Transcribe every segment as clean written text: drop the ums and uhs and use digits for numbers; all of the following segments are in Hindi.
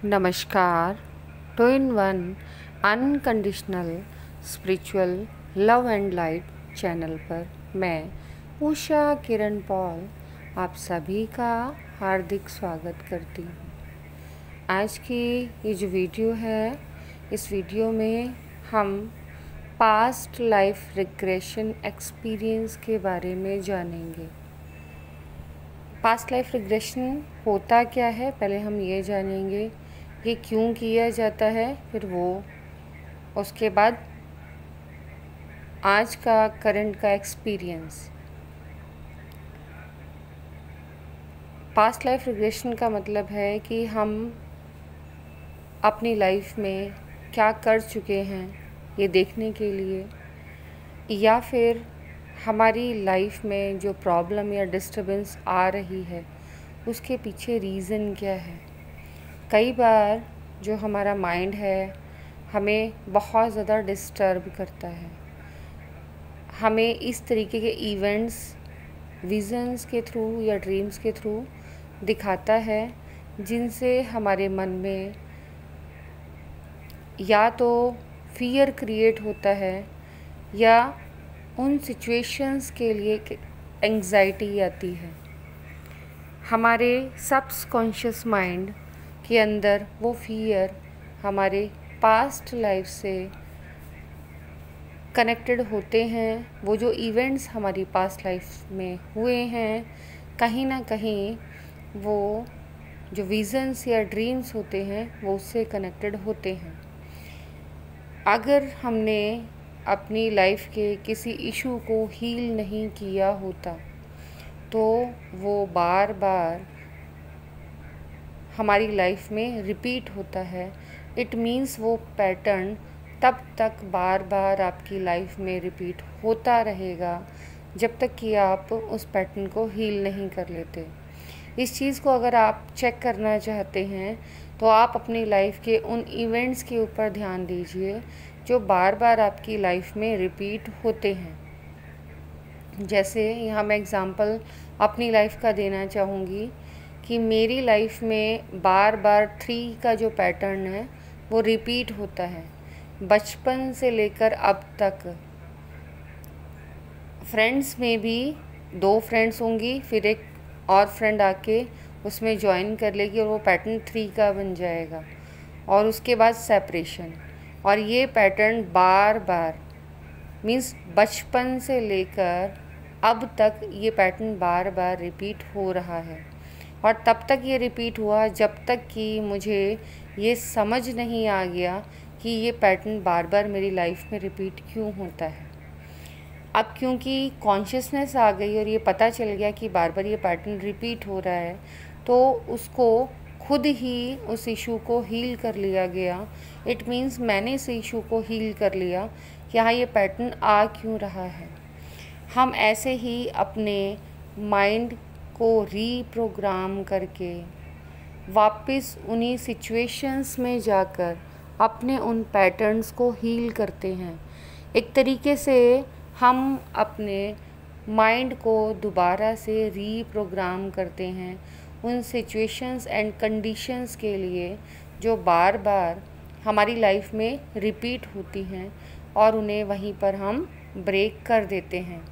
नमस्कार। Two in one unconditional spiritual love and light channel पर मैं उषा किरण पॉल आप सभी का हार्दिक स्वागत करती हूँ। आज की ये जो वीडियो है, इस वीडियो में हम पास्ट लाइफ रिग्रेशन एक्सपीरियंस के बारे में जानेंगे। पास्ट लाइफ रिग्रेशन होता क्या है, पहले हम ये जानेंगे ये क्यों किया जाता है, फिर उसके बाद आज का करंट का एक्सपीरियंस। पास्ट लाइफ रिग्रेशन का मतलब है कि हम अपनी लाइफ में क्या कर चुके हैं ये देखने के लिए, या फिर हमारी लाइफ में जो प्रॉब्लम या डिस्टर्बेंस आ रही है उसके पीछे रीज़न क्या है। कई बार जो हमारा माइंड है हमें बहुत ज़्यादा डिस्टर्ब करता है, हमें इस तरीके के इवेंट्स विज़न्स के थ्रू या ड्रीम्स के थ्रू दिखाता है जिनसे हमारे मन में या तो फियर क्रिएट होता है या उन सिचुएशंस के लिए एंग्जाइटी आती है। हमारे सबकॉन्शियस माइंड के अंदर वो फियर हमारे पास्ट लाइफ से कनेक्टेड होते हैं। वो जो इवेंट्स हमारी पास्ट लाइफ में हुए हैं, कहीं ना कहीं वो जो विज़न्स या ड्रीम्स होते हैं वो उससे कनेक्टेड होते हैं। अगर हमने अपनी लाइफ के किसी इशू को हील नहीं किया होता तो वो बार बार हमारी लाइफ में रिपीट होता है। इट मीन्स वो पैटर्न तब तक बार बार आपकी लाइफ में रिपीट होता रहेगा जब तक कि आप उस पैटर्न को हील नहीं कर लेते। इस चीज़ को अगर आप चेक करना चाहते हैं तो आप अपनी लाइफ के उन इवेंट्स के ऊपर ध्यान दीजिए जो बार बार आपकी लाइफ में रिपीट होते हैं। जैसे यहाँ मैं एग्ज़ाम्पल अपनी लाइफ का देना चाहूँगी कि मेरी लाइफ में बार बार 3 का जो पैटर्न है वो रिपीट होता है। बचपन से लेकर अब तक फ्रेंड्स में भी 2 फ्रेंड्स होंगी, फिर एक और फ्रेंड आके उसमें ज्वाइन कर लेगी और वो पैटर्न 3 का बन जाएगा, और उसके बाद सेपरेशन। और ये पैटर्न बार बार मीन्स बचपन से लेकर अब तक ये पैटर्न बार बार रिपीट हो रहा है। और तब तक ये रिपीट हुआ जब तक कि मुझे ये समझ नहीं आ गया कि ये पैटर्न बार बार मेरी लाइफ में रिपीट क्यों होता है। अब क्योंकि कॉन्शियसनेस आ गई और ये पता चल गया कि बार बार ये पैटर्न रिपीट हो रहा है, तो उसको खुद ही उस इशू को हील कर लिया गया। इट मीन्स मैंने इस इशू को हील कर लिया कि हाँ, ये पैटर्न आ क्यों रहा है। हम ऐसे ही अपने माइंड को रीप्रोग्राम करके वापस उन्हीं सिचुएशंस में जाकर अपने उन पैटर्न्स को हील करते हैं। एक तरीके से हम अपने माइंड को दोबारा से रीप्रोग्राम करते हैं उन सिचुएशंस एंड कंडीशंस के लिए जो बार बार हमारी लाइफ में रिपीट होती हैं, और उन्हें वहीं पर हम ब्रेक कर देते हैं।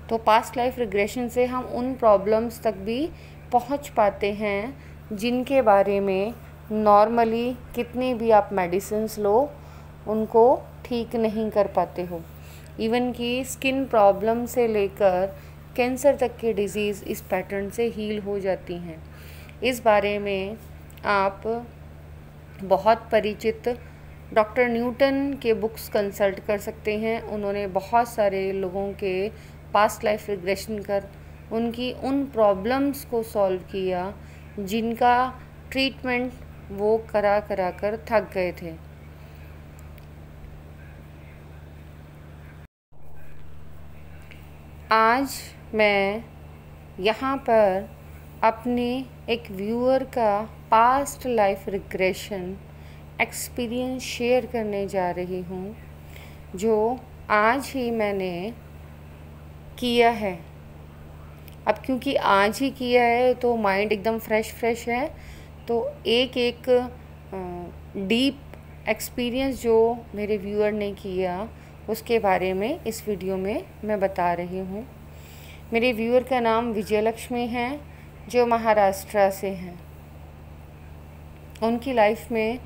तो पास्ट लाइफ रिग्रेशन से हम उन प्रॉब्लम्स तक भी पहुंच पाते हैं जिनके बारे में नॉर्मली कितनी भी आप मेडिसिन्स लो उनको ठीक नहीं कर पाते हो। इवन कि स्किन प्रॉब्लम से लेकर कैंसर तक की डिजीज़ इस पैटर्न से हील हो जाती हैं। इस बारे में आप बहुत परिचित डॉक्टर न्यूटन के बुक्स कंसल्ट कर सकते हैं। उन्होंने बहुत सारे लोगों के पास्ट लाइफ रिग्रेशन कर उनकी उन प्रॉब्लम्स को सॉल्व किया जिनका ट्रीटमेंट वो करा कर थक गए थे। आज मैं यहाँ पर अपने एक व्यूअर का past life regression experience share करने जा रही हूँ, जो आज ही मैंने किया है। अब क्योंकि आज ही किया है तो माइंड एकदम फ्रेश है, तो एक एक डीप एक्सपीरियंस जो मेरे व्यूअर ने किया उसके बारे में इस वीडियो में मैं बता रही हूँ। मेरे व्यूअर का नाम विजयलक्ष्मी है, जो महाराष्ट्र से हैं। उनकी लाइफ में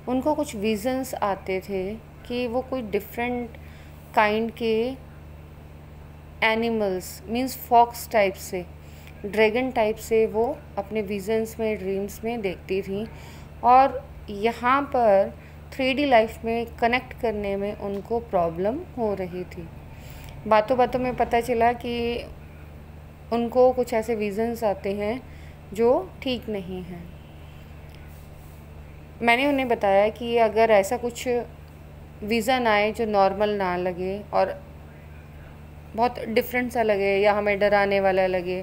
उनको कुछ विज़न्स आते थे कि वो कोई डिफरेंट काइंड के एनिमल्स मींस फॉक्स टाइप से, ड्रैगन टाइप से वो अपने विज़न्स में, ड्रीम्स में देखती थी। और यहाँ पर 3D लाइफ में कनेक्ट करने में उनको प्रॉब्लम हो रही थी। बातों बातों में पता चला कि उनको कुछ ऐसे विज़न्स आते हैं जो ठीक नहीं हैं। मैंने उन्हें बताया कि अगर ऐसा कुछ विज़न आए जो नॉर्मल ना लगे और बहुत डिफरेंट सा लगे, या हमें डराने वाला लगे,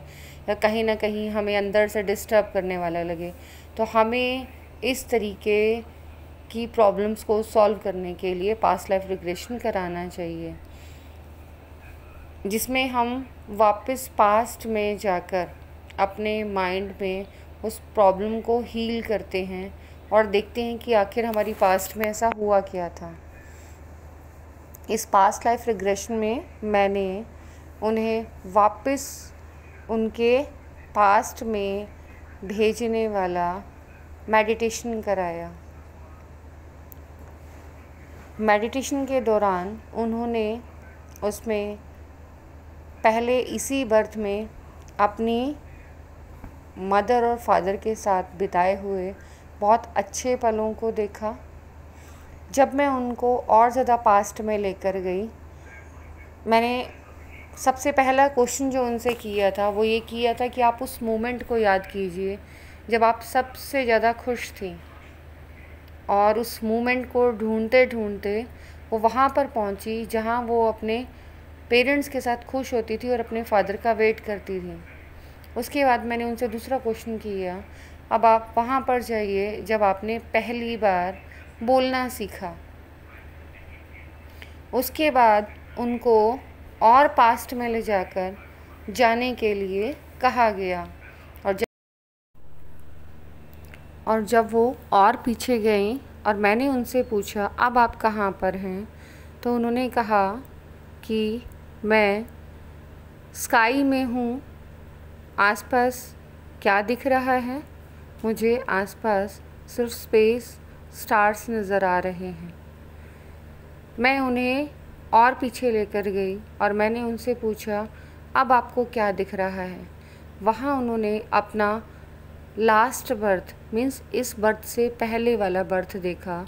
या कहीं ना कहीं हमें अंदर से डिस्टर्ब करने वाला लगे, तो हमें इस तरीके की प्रॉब्लम्स को सॉल्व करने के लिए पास्ट लाइफ रिग्रेशन कराना चाहिए, जिसमें हम वापस पास्ट में जाकर अपने माइंड में उस प्रॉब्लम को हील करते हैं और देखते हैं कि आखिर हमारी पास्ट में ऐसा हुआ क्या था। इस पास्ट लाइफ रिग्रेशन में मैंने उन्हें वापस उनके पास्ट में भेजने वाला मेडिटेशन कराया। मेडिटेशन के दौरान उन्होंने उसमें पहले इसी बर्थ में अपनी मदर और फादर के साथ बिताए हुए बहुत अच्छे पलों को देखा। जब मैं उनको और ज़्यादा पास्ट में लेकर गई, मैंने सबसे पहला क्वेश्चन जो उनसे किया था वो ये किया था कि आप उस मोमेंट को याद कीजिए जब आप सबसे ज़्यादा खुश थी, और उस मोमेंट को ढूंढते ढूंढते वो वहाँ पर पहुँची जहाँ वो अपने पेरेंट्स के साथ खुश होती थी और अपने फादर का वेट करती थी। उसके बाद मैंने उनसे दूसरा क्वेश्चन किया, अब आप वहाँ पर जाइए जब आपने पहली बार बोलना सीखा। उसके बाद उनको और पास्ट में ले जाकर जाने के लिए कहा गया, और जब वो और पीछे गई और मैंने उनसे पूछा अब आप कहाँ पर हैं, तो उन्होंने कहा कि मैं स्काई में हूँ। आसपास क्या दिख रहा है? मुझे आसपास सिर्फ स्पेस, स्टार्स नज़र आ रहे हैं। मैं उन्हें और पीछे लेकर गई और मैंने उनसे पूछा अब आपको क्या दिख रहा है? वहाँ उन्होंने अपना लास्ट बर्थ मीन्स इस बर्थ से पहले वाला बर्थ देखा,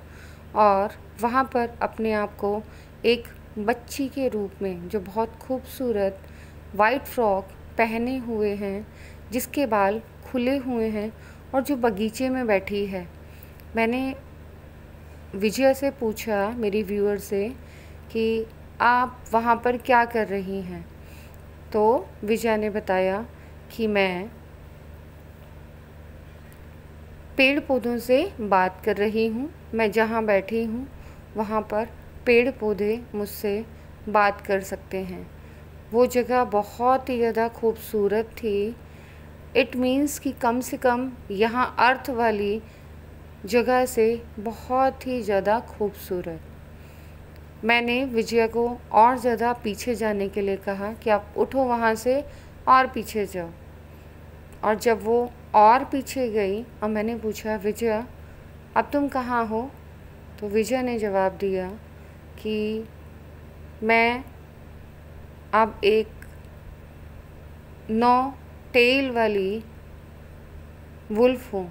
और वहाँ पर अपने आप को एक बच्ची के रूप में, जो बहुत खूबसूरत वाइट फ्रॉक पहने हुए हैं, जिसके बाल खुले हुए हैं और जो बगीचे में बैठी है। मैंने विजय से पूछा, मेरी व्यूअर से, कि आप वहाँ पर क्या कर रही हैं? तो विजय ने बताया कि मैं पेड़ पौधों से बात कर रही हूँ। मैं जहाँ बैठी हूँ वहाँ पर पेड़ पौधे मुझसे बात कर सकते हैं। वो जगह बहुत ही ज़्यादा खूबसूरत थी। इट मीन्स कि कम से कम यहाँ अर्थ वाली जगह से बहुत ही ज़्यादा खूबसूरत। मैंने विजया को और ज़्यादा पीछे जाने के लिए कहा कि आप उठो वहाँ से और पीछे जाओ। और जब वो और पीछे गई और मैंने पूछा विजया अब तुम कहाँ हो, तो विजया ने जवाब दिया कि मैं अब एक 9 टेल वाली वुल्फ हूँ।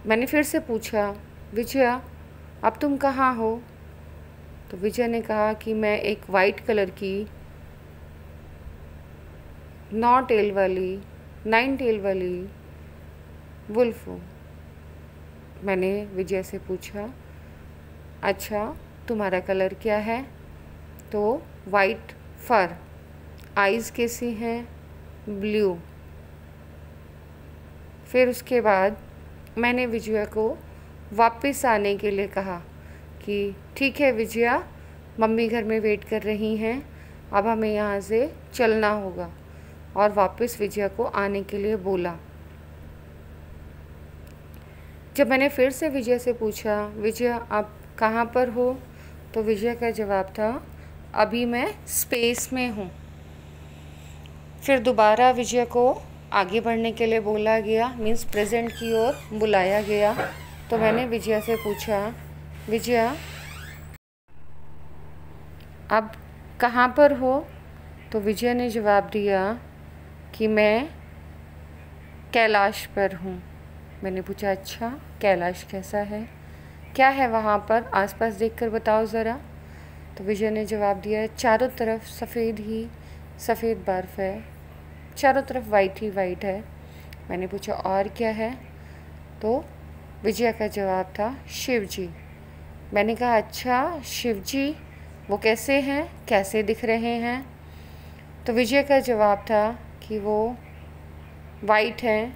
मैंने फिर से पूछा विजया अब तुम कहाँ हो, तो विजय ने कहा कि मैं एक वाइट कलर की 9 टेल वाली वुल्फ हूँ। मैंने विजय से पूछा अच्छा तुम्हारा कलर क्या है, तो वाइट फर, आइज़ कैसी हैं, ब्लू। फिर उसके बाद मैंने विजया को वापस आने के लिए कहा कि ठीक है विजया, मम्मी घर में वेट कर रही हैं, अब हमें यहाँ से चलना होगा। और वापस विजया को आने के लिए बोला। जब मैंने फिर से विजया से पूछा, विजया आप कहाँ पर हो, तो विजया का जवाब था, अभी मैं स्पेस में हूँ। फिर दोबारा विजया को आगे बढ़ने के लिए बोला गया, मीन्स प्रेजेंट की ओर बुलाया गया। तो मैंने विजया से पूछा, विजया अब कहाँ पर हो, तो विजया ने जवाब दिया कि मैं कैलाश पर हूँ। मैंने पूछा, अच्छा कैलाश कैसा है, क्या है वहाँ पर, आसपास देखकर बताओ ज़रा। तो विजय ने जवाब दिया, चारों तरफ सफ़ेद ही सफ़ेद बर्फ़ है, चारों तरफ वाइट ही वाइट है। मैंने पूछा और क्या है, तो विजया का जवाब था, शिव जी। मैंने कहा, अच्छा शिव जी, वो कैसे हैं, कैसे दिख रहे हैं। तो विजय का जवाब था कि वो वाइट हैं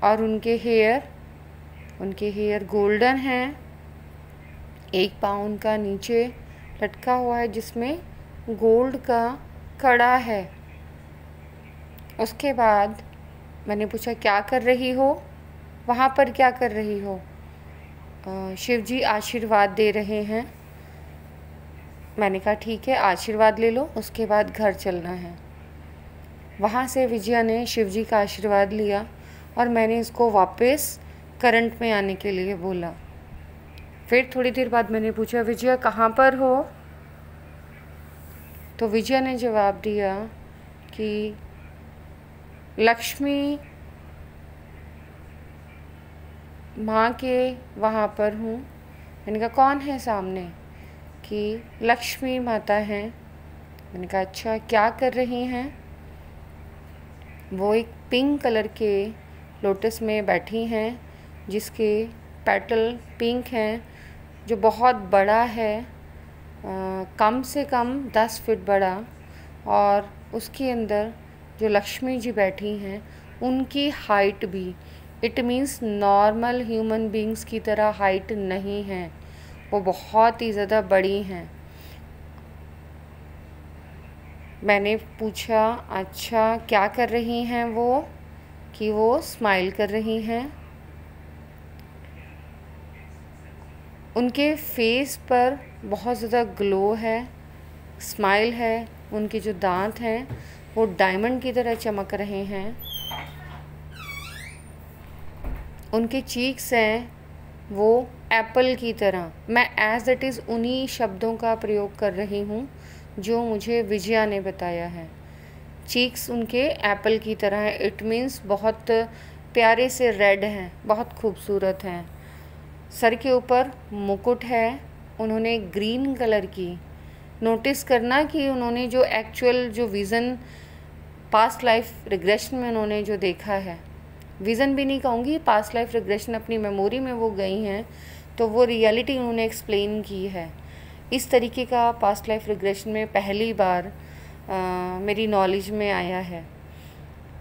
और उनके हेयर गोल्डन हैं। एक पाँव उनका नीचे लटका हुआ है जिसमें गोल्ड का कड़ा है। उसके बाद मैंने पूछा, क्या कर रही हो वहाँ पर, क्या कर रही हो। शिव जी आशीर्वाद दे रहे हैं। मैंने कहा ठीक है, आशीर्वाद ले लो, उसके बाद घर चलना है। वहाँ से विजया ने शिव जी का आशीर्वाद लिया और मैंने इसको वापस करंट में आने के लिए बोला। फिर थोड़ी देर बाद मैंने पूछा, विजया कहाँ पर हो, तो विजया ने जवाब दिया कि लक्ष्मी माँ के वहाँ पर हूँ। मैंने कहा कौन है सामने, कि लक्ष्मी माता हैं। मैंने कहा अच्छा, क्या कर रही हैं। वो एक पिंक कलर के लोटस में बैठी हैं जिसके पेटल पिंक हैं, जो बहुत बड़ा है, कम से कम 10 फीट बड़ा। और उसके अंदर जो लक्ष्मी जी बैठी हैं उनकी हाइट भी, it means normal human beings की तरह हाइट नहीं है, वो बहुत ही ज़्यादा बड़ी हैं। मैंने पूछा अच्छा क्या कर रही हैं वो, कि वो स्माइल कर रही हैं। उनके फेस पर बहुत ज़्यादा ग्लो है, स्माइल है। उनके जो दांत हैं वो डायमंड की तरह चमक रहे हैं। उनके चीक्स हैं वो एप्पल की तरह। मैं एज इट इज़ उन्हीं शब्दों का प्रयोग कर रही हूँ जो मुझे विजया ने बताया है। चीक्स उनके एप्पल की तरह है, इट मीन्स बहुत प्यारे से रेड हैं, बहुत खूबसूरत हैं। सर के ऊपर मुकुट है, उन्होंने ग्रीन कलर की, नोटिस करना कि उन्होंने जो एक्चुअल जो विज़न पास्ट लाइफ रिग्रेशन में उन्होंने जो देखा है, विज़न भी नहीं कहूँगी, पास्ट लाइफ रिग्रेशन, अपनी मेमोरी में वो गई हैं तो वो रियलिटी उन्होंने एक्सप्लेन की है। इस तरीके का पास्ट लाइफ रिग्रेशन में पहली बार मेरी नॉलेज में आया है।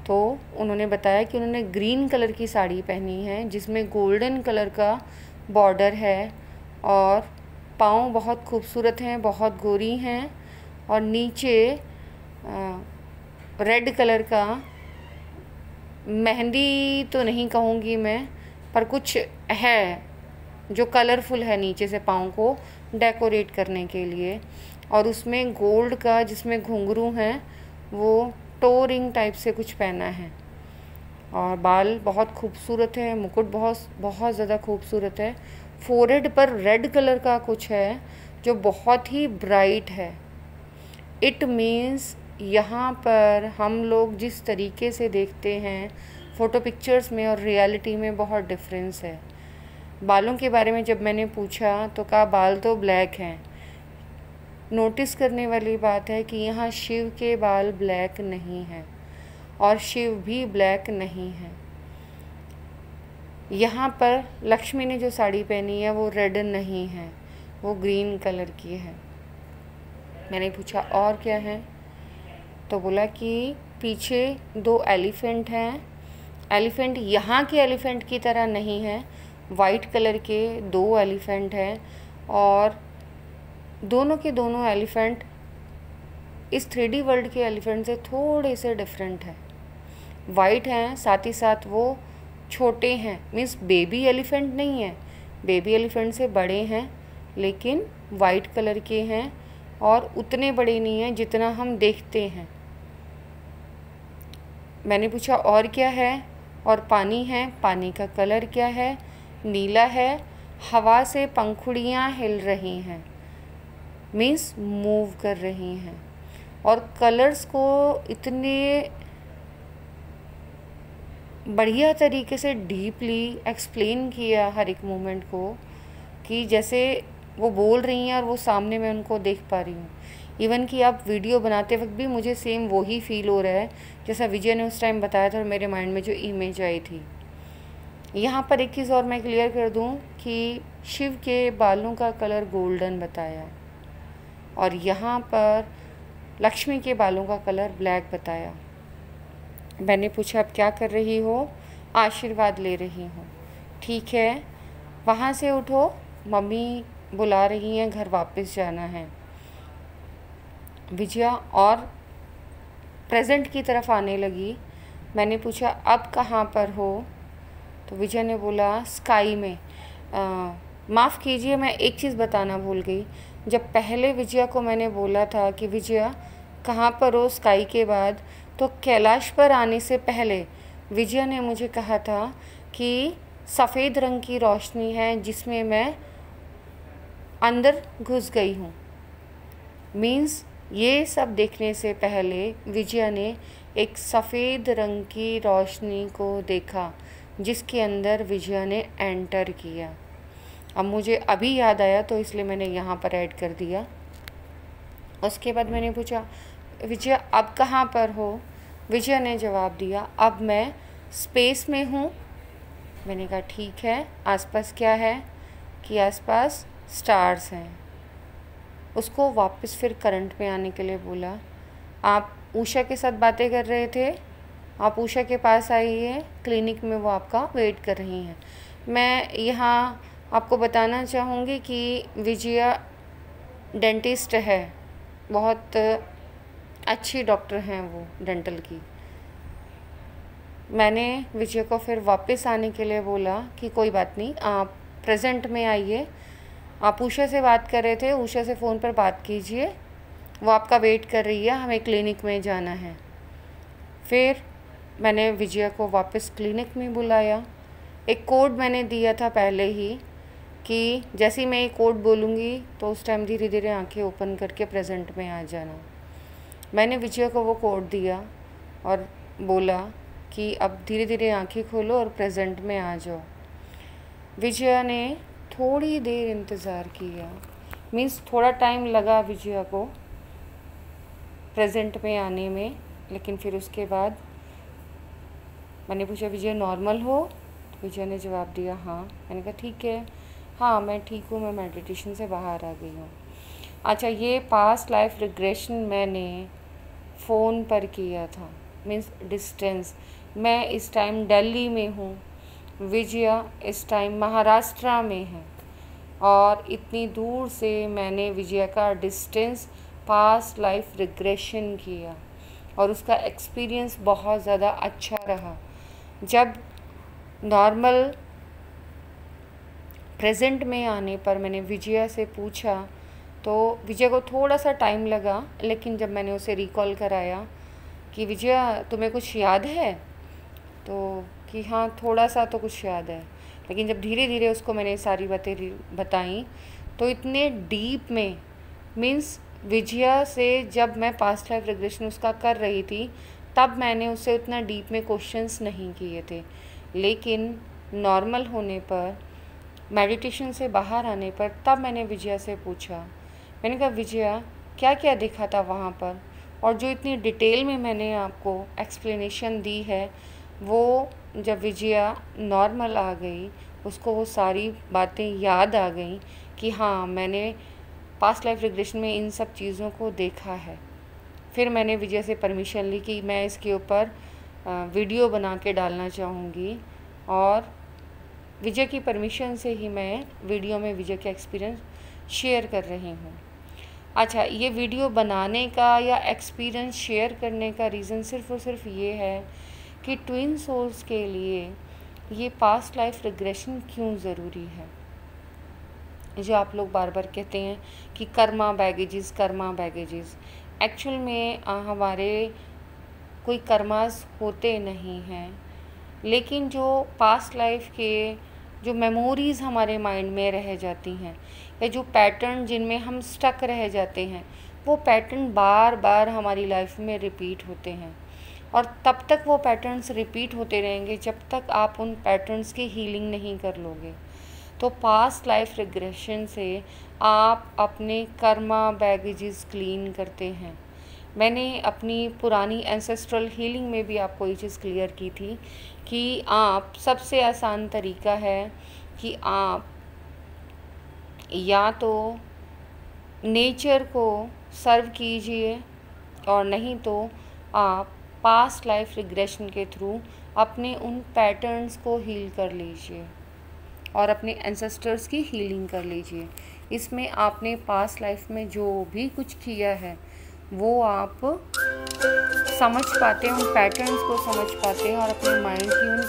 तो उन्होंने बताया कि उन्होंने ग्रीन कलर की साड़ी पहनी है जिसमें गोल्डन कलर का बॉर्डर है और पाँव बहुत खूबसूरत हैं, बहुत गोरी हैं और नीचे रेड कलर का, मेहंदी तो नहीं कहूँगी मैं, पर कुछ है जो कलरफुल है नीचे से पाँव को डेकोरेट करने के लिए। और उसमें गोल्ड का जिसमें घुंघरू हैं वो टो रिंग टाइप से कुछ पहना है। और बाल बहुत खूबसूरत है, मुकुट बहुत ज़्यादा खूबसूरत है। फोरहेड पर रेड कलर का कुछ है जो बहुत ही ब्राइट है। इट मीन्स यहाँ पर हम लोग जिस तरीके से देखते हैं फ़ोटो पिक्चर्स में और रियलिटी में बहुत डिफरेंस है। बालों के बारे में जब मैंने पूछा तो कहा बाल तो ब्लैक हैं। नोटिस करने वाली बात है कि यहाँ शिव के बाल ब्लैक नहीं हैं और शिव भी ब्लैक नहीं है। यहाँ पर लक्ष्मी ने जो साड़ी पहनी है वो रेड नहीं है, वो ग्रीन कलर की है। मैंने पूछा और क्या है, तो बोला कि पीछे 2 एलिफेंट हैं। एलिफेंट यहाँ के एलिफेंट की तरह नहीं है, वाइट कलर के 2 एलिफेंट हैं और दोनों के दोनों एलिफेंट इस 3D वर्ल्ड के एलिफेंट से थोड़े से डिफरेंट है। वाइट हैं, साथ ही साथ वो छोटे हैं, मीन्स बेबी एलिफेंट नहीं है, बेबी एलिफेंट से बड़े हैं लेकिन वाइट कलर के हैं और उतने बड़े नहीं हैं जितना हम देखते हैं। मैंने पूछा और क्या है, और पानी है, पानी का कलर क्या है, नीला है, हवा से पंखुड़ियाँ हिल रही हैं, मीन्स मूव कर रही हैं। और कलर्स को इतने बढ़िया तरीके से डीपली एक्सप्लेन किया हर एक मोमेंट को कि जैसे वो बोल रही हैं और वो सामने मैं उनको देख पा रही हूँ। इवन कि आप वीडियो बनाते वक्त भी मुझे सेम वही फील हो रहा है जैसा विजय ने उस टाइम बताया था और मेरे माइंड में जो इमेज आई थी। यहाँ पर एक चीज़ और मैं क्लियर कर दूँ कि शिव के बालों का कलर गोल्डन बताया और यहाँ पर लक्ष्मी के बालों का कलर ब्लैक बताया। मैंने पूछा अब क्या कर रही हो? आशीर्वाद ले रही हूँ। ठीक है, वहाँ से उठो, मम्मी बुला रही हैं, घर वापस जाना है। विजया और प्रेजेंट की तरफ आने लगी। मैंने पूछा अब कहाँ पर हो? तो विजया ने बोला स्काई में। माफ़ कीजिए, मैं एक चीज़ बताना भूल गई। जब पहले विजया को मैंने बोला था कि विजया कहाँ पर हो स्काई के बाद, तो कैलाश पर आने से पहले विजया ने मुझे कहा था कि सफ़ेद रंग की रोशनी है जिसमें मैं अंदर घुस गई हूँ। मीन्स ये सब देखने से पहले विजया ने एक सफ़ेद रंग की रोशनी को देखा जिसके अंदर विजया ने एंटर किया। अब मुझे अभी याद आया तो इसलिए मैंने यहाँ पर ऐड कर दिया। उसके बाद मैंने पूछा विजया अब कहाँ पर हो? विजया ने जवाब दिया अब मैं स्पेस में हूँ। मैंने कहा ठीक है, आसपास क्या है? कि आसपास स्टार्स हैं। उसको वापस फिर करंट में आने के लिए बोला। आप उषा के साथ बातें कर रहे थे, आप उषा के पास आइए, क्लिनिक में वो आपका वेट कर रही हैं। मैं यहाँ आपको बताना चाहूँगी कि विजया डेंटिस्ट है, बहुत अच्छी डॉक्टर हैं वो डेंटल की। मैंने विजय को फिर वापस आने के लिए बोला कि कोई बात नहीं, आप प्रेजेंट में आइए, आप उषा से बात कर रहे थे, उषा से फ़ोन पर बात कीजिए, वो आपका वेट कर रही है, हमें क्लिनिक में जाना है। फिर मैंने विजय को वापस क्लिनिक में बुलाया। एक कोड मैंने दिया था पहले ही कि जैसे ही मैं ये कोड बोलूँगी तो उस टाइम धीरे धीरे आंखें ओपन करके प्रेजेंट में आ जाना। मैंने विजय को वो कोड दिया और बोला कि अब धीरे धीरे आंखें खोलो और प्रेजेंट में आ जाओ। विजया ने थोड़ी देर इंतज़ार किया, मीन्स थोड़ा टाइम लगा विजया को प्रेजेंट में आने में, लेकिन फिर उसके बाद मैंने पूछा विजय नॉर्मल हो? तो विजया ने जवाब दिया हाँ। मैंने कहा ठीक है, हाँ मैं ठीक हूँ, मैं मेडिटेशन से बाहर आ गई हूँ। अच्छा, ये पास्ट लाइफ रिग्रेशन मैंने फ़ोन पर किया था, मीन्स डिस्टेंस। मैं इस टाइम दिल्ली में हूँ, विजया इस टाइम महाराष्ट्र में है और इतनी दूर से मैंने विजया का डिस्टेंस पास्ट लाइफ रिग्रेशन किया और उसका एक्सपीरियंस बहुत ज़्यादा अच्छा रहा। जब नॉर्मल प्रेजेंट में आने पर मैंने विजया से पूछा तो विजया को थोड़ा सा टाइम लगा, लेकिन जब मैंने उसे रिकॉल कराया कि विजया तुम्हें कुछ याद है, तो कि हाँ थोड़ा सा तो कुछ याद है, लेकिन जब धीरे धीरे उसको मैंने सारी बातें बताई तो इतने डीप में, मीन्स विजया से जब मैं पास्ट लाइफ रिग्रेशन उसका कर रही थी तब मैंने उससे उतना डीप में क्वेश्चंस नहीं किए थे, लेकिन नॉर्मल होने पर, मेडिटेशन से बाहर आने पर तब मैंने विजया से पूछा। मैंने कहा विजया क्या क्या देखा था वहाँ पर, और जो इतनी डिटेल में मैंने आपको एक्सप्लेनेशन दी है वो जब विजया नॉर्मल आ गई उसको वो सारी बातें याद आ गई कि हाँ मैंने पास्ट लाइफ रिग्रेशन में इन सब चीज़ों को देखा है। फिर मैंने विजय से परमिशन ली कि मैं इसके ऊपर वीडियो बना के डालना चाहूँगी और विजय की परमिशन से ही मैं वीडियो में विजय का एक्सपीरियंस शेयर कर रही हूँ। अच्छा, ये वीडियो बनाने का या एक्सपीरियंस शेयर करने का रीज़न सिर्फ़ और सिर्फ ये है कि ट्विन सोल्स के लिए ये पास्ट लाइफ रिग्रेशन क्यों ज़रूरी है। जो आप लोग बार बार कहते हैं कि कर्मा बैगेजेस, एक्चुअल में हमारे कोई कर्मास होते नहीं हैं, लेकिन जो पास्ट लाइफ के जो मेमोरीज़ हमारे माइंड में रह जाती हैं या जो पैटर्न जिनमें हम स्टक रह जाते हैं, वो पैटर्न बार बार हमारी लाइफ में रिपीट होते हैं और तब तक वो पैटर्न्स रिपीट होते रहेंगे जब तक आप उन पैटर्न्स की हीलिंग नहीं कर लोगे। तो पास्ट लाइफ रिग्रेशन से आप अपने कर्मा बैगेजेस क्लीन करते हैं। मैंने अपनी पुरानी एंसेस्ट्रल हीलिंग में भी आपको ये चीज़ क्लियर की थी कि आप सबसे आसान तरीका है कि आप या तो नेचर को सर्व कीजिए और नहीं तो आप पास्ट लाइफ रिग्रेशन के थ्रू अपने उन पैटर्न्स को हील कर लीजिए और अपने एंसेस्टर्स की हीलिंग कर लीजिए। इसमें आपने पास्ट लाइफ में जो भी कुछ किया है वो आप समझ पाते हैं, उन पैटर्न्स को समझ पाते हैं और अपने माइंड की उन